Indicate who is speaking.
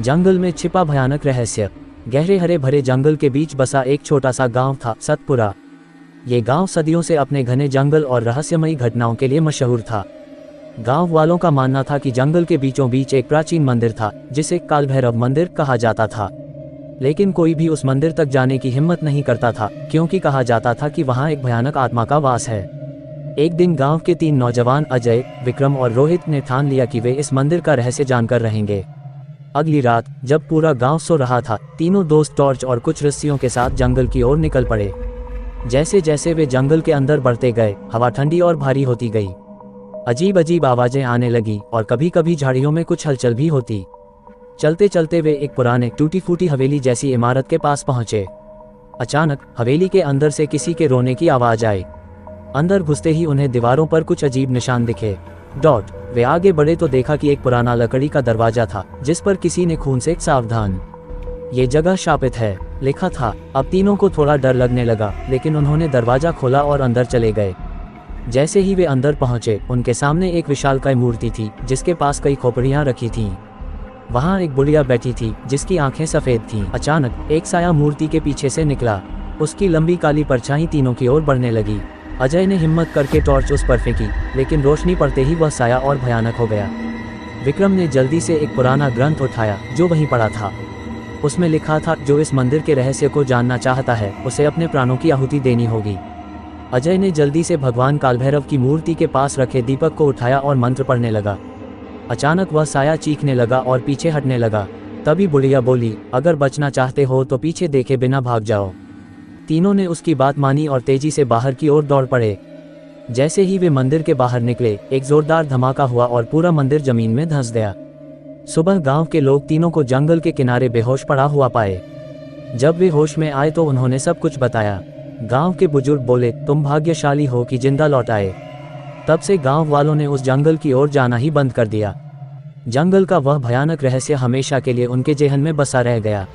Speaker 1: जंगल में छिपा भयानक रहस्य। गहरे हरे भरे जंगल के बीच बसा एक छोटा सा गांव था, सतपुरा। ये गांव सदियों से अपने घने जंगल और रहस्यमयी घटनाओं के लिए मशहूर था। गांव वालों का मानना था कि जंगल के बीचों बीच एक प्राचीन मंदिर था, जिसे काल भैरव मंदिर कहा जाता था। लेकिन कोई भी उस मंदिर तक जाने की हिम्मत नहीं करता था, क्योंकि कहा जाता था कि वहां एक भयानक आत्मा का वास है। एक दिन गांव के 3 नौजवान अजय, विक्रम और रोहित ने ठान लिया कि वे इस मंदिर का रहस्य जानकर रहेंगे। अगली रात जब पूरा गांव सो रहा था, तीनों दोस्त टॉर्च और कुछ रस्सियों के साथ जंगल की ओर निकल पड़े। जैसे जैसे वे जंगल के अंदर बढ़ते गए, हवा ठंडी और भारी होती गई। अजीब अजीब आवाजें आने लगी और कभी कभी झाड़ियों में कुछ हलचल भी होती। चलते चलते वे एक पुराने टूटी फूटी हवेली जैसी इमारत के पास पहुंचे। अचानक हवेली के अंदर से किसी के रोने की आवाज आई। अंदर घुसते ही उन्हें दीवारों पर कुछ अजीब निशान दिखे। वे आगे बढ़े तो देखा कि एक पुराना लकड़ी का दरवाजा था, जिस पर किसी ने खून से सावधान, ये जगह शापित है, लिखा था। अब तीनों को थोड़ा डर लगने लगा, लेकिन उन्होंने दरवाजा खोला और अंदर चले गए। जैसे ही वे अंदर पहुंचे, उनके सामने एक विशालकाय मूर्ति थी, जिसके पास कई खोपड़ियां रखी थीं। वहां एक बुढ़िया बैठी थी, जिसकी आंखें सफेद थीं। अचानक एक साया मूर्ति के पीछे से निकला। उसकी लंबी काली परछाई तीनों की ओर बढ़ने लगी। अजय ने हिम्मत करके टॉर्च उस पर फेंकी, लेकिन रोशनी पड़ते ही वह साया और भयानक हो गया। विक्रम ने जल्दी से एक पुराना ग्रंथ उठाया, जो वहीं पड़ा था। उसमें लिखा था, जो इस मंदिर के रहस्य को जानना चाहता है, उसे अपने प्राणों की आहुति देनी होगी। अजय ने जल्दी से भगवान कालभैरव की मूर्ति के पास रखे दीपक को उठाया और मंत्र पढ़ने लगा। अचानक वह साया चीखने लगा और पीछे हटने लगा। तभी बुढ़िया बोली, अगर बचना चाहते हो तो पीछे देखे बिना भाग जाओ। तीनों ने उसकी बात मानी और तेजी से बाहर की ओर दौड़ पड़े। जैसे ही वे मंदिर के बाहर निकले, एक जोरदार धमाका हुआ और पूरा मंदिर जमीन में धंस गया। सुबह गांव के लोग तीनों को जंगल के किनारे बेहोश पड़ा हुआ पाए। जब वे होश में आए तो उन्होंने सब कुछ बताया। गांव के बुजुर्ग बोले, तुम भाग्यशाली हो कि जिंदा लौट आए। तब से गांव वालों ने उस जंगल की ओर जाना ही बंद कर दिया। जंगल का वह भयानक रहस्य हमेशा के लिए उनके जेहन में बसा रह गया।